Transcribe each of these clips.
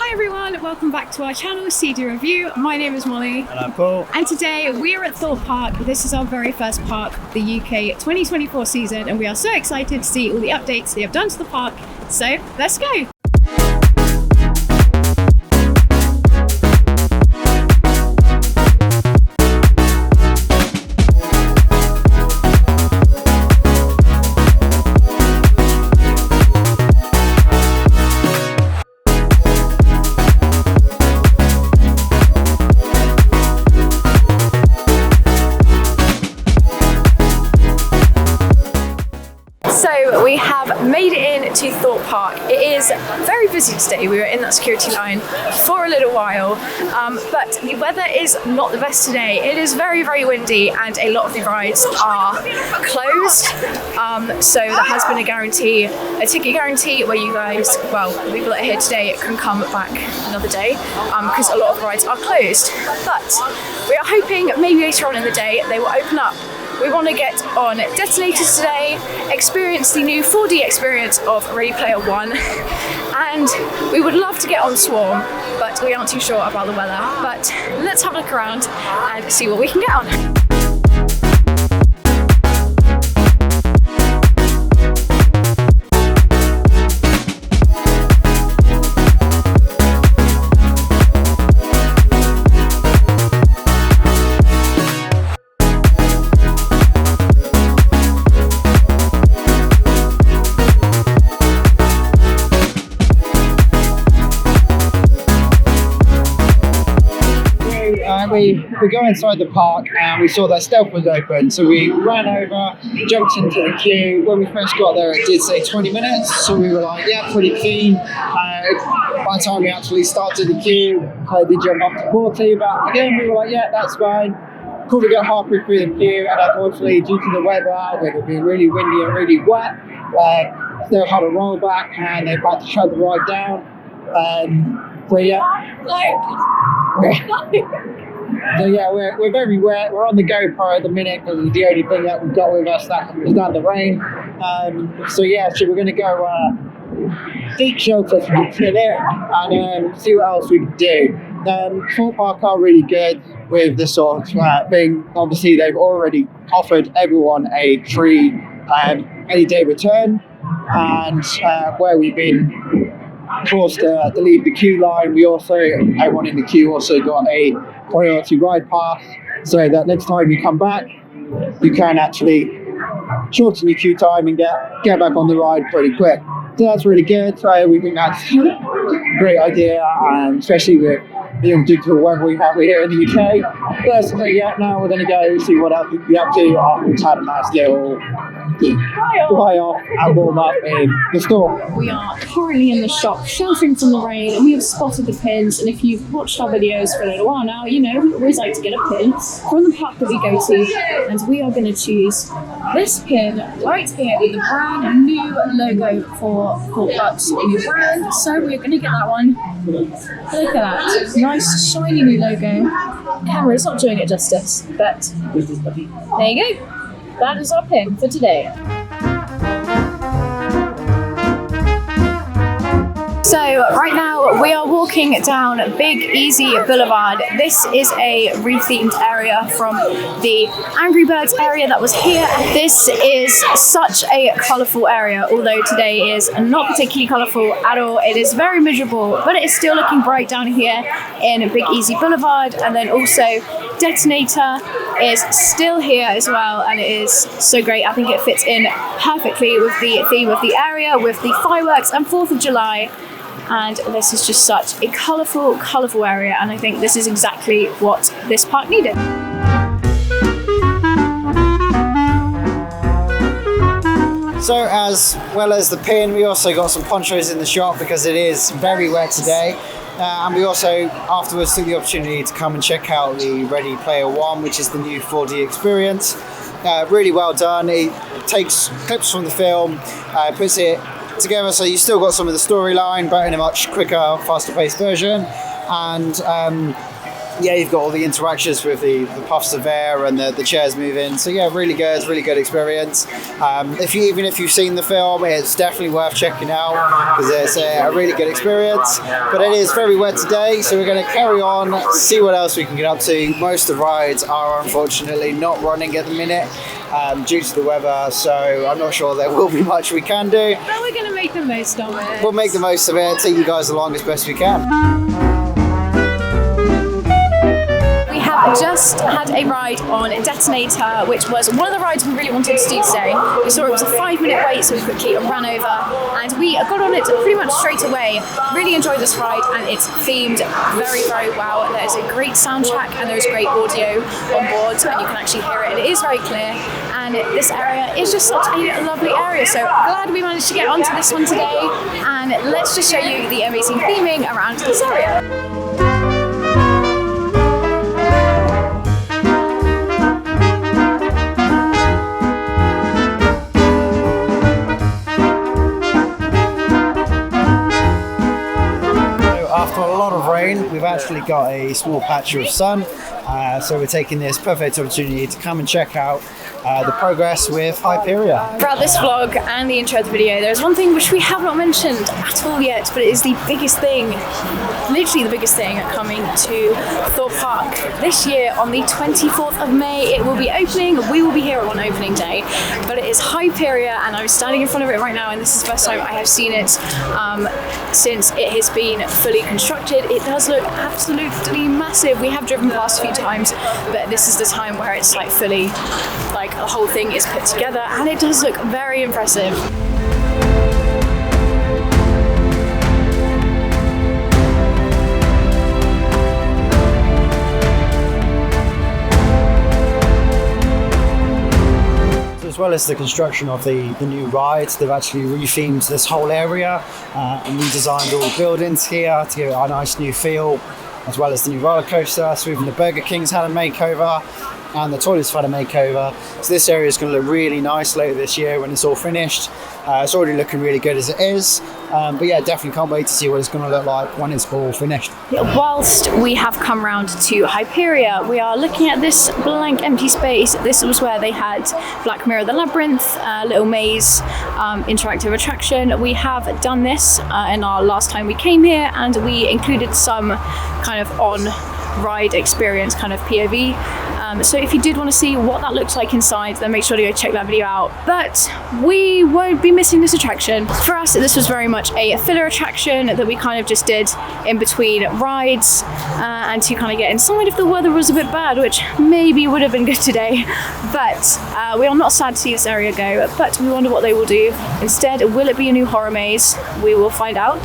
Hi everyone, welcome back to our channel, CD Review. My name is Molly. And I'm Paul. And today we are at Thorpe Park. This is our very first park, the UK 2024 season, and we are so excited to see all the updates they have done to the park. So let's go. So we have made it in to Thorpe Park. It is very busy today. We were in that security line for a little while, but the weather is not the best today. It is very, very windy and a lot of the rides are closed. So there has been a ticket guarantee where you guys, well, the people that are here today can come back another day because a lot of the rides are closed. But we are hoping maybe later on in the day they will open up. We want to get on Detonator today, experience the new 4D experience of Ready Player One, and we would love to get on Swarm, but we aren't too sure about the weather. But let's have a look around and see what we can get on. We go inside the park and we saw that stealth was open, so we ran over, jumped into the queue. When we first got there it did say 20 minutes, so we were like, yeah, pretty keen. By the time we actually started the queue, I did jump up to 40, but again we were like, yeah, that's fine. Probably got halfway through the queue, and unfortunately due to the weather, it had been really windy and really wet, they had a rollback and they had to shut the ride down. So yeah, we're very wet. We're on the GoPro at the minute because it's the only thing that we've got with us that is not the rain. So we're going to go seek shelter from it and see what else we can do. Thorpe Park are really good with this sort of thing. Obviously, they've already offered everyone a free any day return, and where we've been forced to leave the queue line, everyone in the queue also got a priority ride pass, so that next time you come back you can actually shorten your queue time and get back on the ride pretty quick. So that's really good. So we think that's a great idea, especially with the unpredictable weather we have here in the UK. But now we're going to go see what else we up to after we've had a nice little fly off and warm up in the store. We are currently in the shop sheltering from the rain, and we have spotted the pins, and if you've watched our videos for a little while now, you know we always like to get a pin from the park that we go to, and we are going to choose this pin right here with the brand new logo for Thorpe Park's new brand. So we're going to get that one. Look at that, nice shiny new logo. Camera is not doing it justice, but there you go. That is our pin for today. So right now we are walking down Big Easy Boulevard. This is a rethemed area from the Angry Birds area that was here. This is such a colourful area, although today is not particularly colourful at all. It is very miserable, but it is still looking bright down here in Big Easy Boulevard. And then also Detonator is still here as well, and it is so great. I think it fits in perfectly with the theme of the area, with the fireworks and 4th of July. And this is just such a colourful area, and I think this is exactly what this park needed. So as well as the pin, we also got some ponchos in the shop because it is very wet today. And we also afterwards took the opportunity to come and check out the Ready Player One, which is the new 4D experience. Really well done. It takes clips from the film, puts it together so you still got some of the storyline, but in a much quicker, faster paced version. And yeah, you've got all the interactions with the puffs of air and the chairs moving. So yeah, really good experience. Even if you've seen the film, it's definitely worth checking out because it's a really good experience. But it is very wet today, so we're going to carry on, see what else we can get up to. Most of the rides are unfortunately not running at the minute due to the weather, so I'm not sure there will be much we can do. But we're going to make the most of it. We'll make the most of it, take you guys along as best we can. Just had a ride on Detonator, which was one of the rides we really wanted to do today. We saw it was a 5-minute wait, so we quickly ran over and we got on it pretty much straight away. Really enjoyed this ride and it's themed very, very well. There's a great soundtrack and there's great audio on board and you can actually hear it and it is very clear. And this area is just such a lovely area, so glad we managed to get onto this one today. And let's just show you the amazing theming around this area. After a lot of rain, we've actually got a small patch of sun, so we're taking this perfect opportunity to come and check out the progress with Hyperia. Throughout this vlog and the intro of the video, there's one thing which we have not mentioned at all yet, but it is the biggest thing, literally the biggest thing coming to Thorpe Park this year on the 24th of May. It will be opening, we will be here on opening day, but it is Hyperia and I'm standing in front of it right now and this is the first time I have seen it since it has been fully constructed. It does look absolutely massive. We have driven past a few times, but this is the time where it's like fully, like the whole thing is put together and it does look very impressive. As well as the construction of the new rides, they've actually rethemed this whole area and redesigned all the buildings here to give it a nice new feel, as well as the new roller coaster. So even the Burger King's had a makeover and the toilets have had a makeover. So this area is going to look really nice later this year when it's all finished. It's already looking really good as it is. But yeah, definitely can't wait to see what it's going to look like when it's all finished. Whilst we have come round to Hyperia, we are looking at this blank empty space. This was where they had Black Mirror the Labyrinth, little maze, interactive attraction. We have done this in our last time we came here and we included some kind of on-ride experience, kind of POV. So if you did want to see what that looks like inside, then make sure to go check that video out. But we won't be missing this attraction. For us, this was very much a filler attraction that we kind of just did in between rides and to kind of get inside if the weather was a bit bad, which maybe would have been good today. But we are not sad to see this area go, but we wonder what they will do instead. Will it be a new horror maze? We will find out.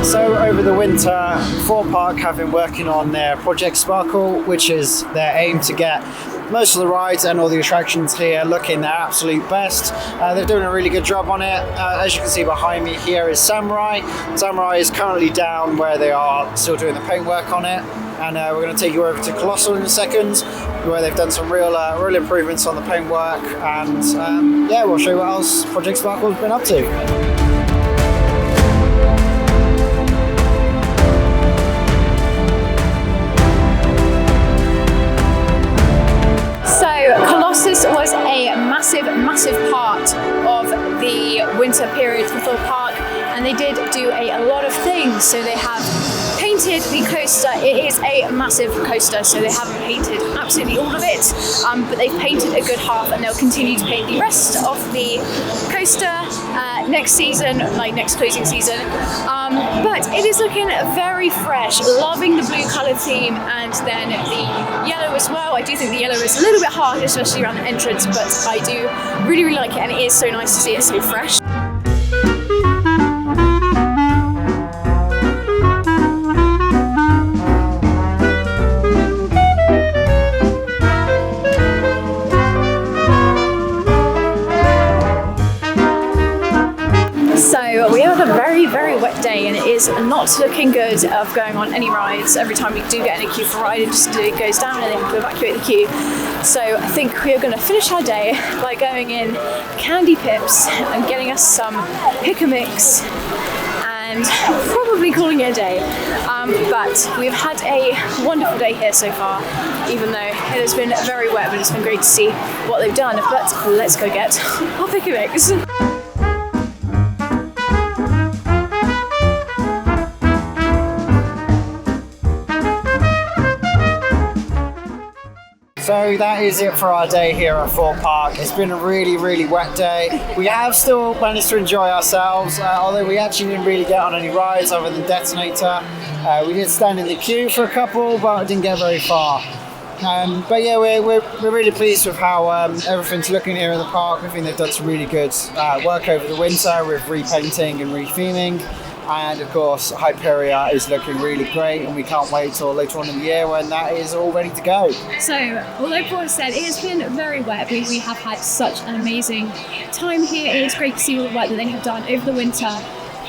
So over the winter, Thorpe Park have been working on their Project Sparkle, which is their aim to get most of the rides and all the attractions here looking their absolute best. They're doing a really good job on it. As you can see behind me here is Samurai. Samurai is currently down where they are still doing the paintwork on it. And we're going to take you over to Colossal in a second, where they've done some real improvements on the paintwork. And yeah, we'll show you what else Project Sparkle has been up to. Colossus was a massive part of the winter period for Thorpe Park, and they did do a lot of things. So they have painted the coaster. It is a massive coaster, so they haven't painted absolutely all of it, but they've painted a good half, and they'll continue to paint the rest of the coaster next season, like next closing season. But it is looking very fresh. Loving the blue colour theme, and then the yellow as well. I do think the yellow is a little bit hard, especially around the entrance, but I do really like it, and it is so nice to see it so fresh. So we had a very wet day, and it is not looking good of going on any rides. Every time we do get in a queue for a ride, it just goes down and they have to evacuate the queue. So I think we are going to finish our day by going in Candy Pips and getting us some pick-a-mix and probably calling it a day. But we've had a wonderful day here so far, even though it has been very wet, but it's been great to see what they've done. But let's go get our picnics. So that is it for our day here at Thorpe Park. It's been a really, really wet day. We have still managed to enjoy ourselves, although we actually didn't really get on any rides other than Detonator. We did stand in the queue for a couple, but didn't get very far. But yeah, we're really pleased with how everything's looking here in the park. I think they've done some really good work over the winter with repainting and retheming. And of course, Hyperia is looking really great, and we can't wait till later on in the year when that is all ready to go. So, although Paul said it has been very wet, we have had such an amazing time here. It is great to see all the work that they have done over the winter.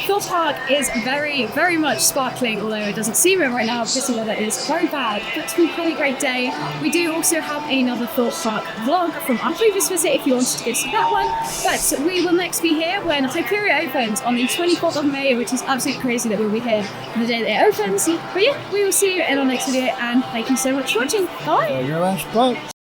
Thorpe Park is very, very much sparkling, although it doesn't seem it right now because the weather is very bad. But we've had a great day. We do also have another Thorpe Park vlog from our previous visit if you wanted to go to that one. But we will next be here when Hyperia opens on the 24th of May, which is absolutely crazy that we'll be here on the day that it opens. But yeah, we will see you in our next video, and thank you so much for watching. Bye! Thank you very much. Bye!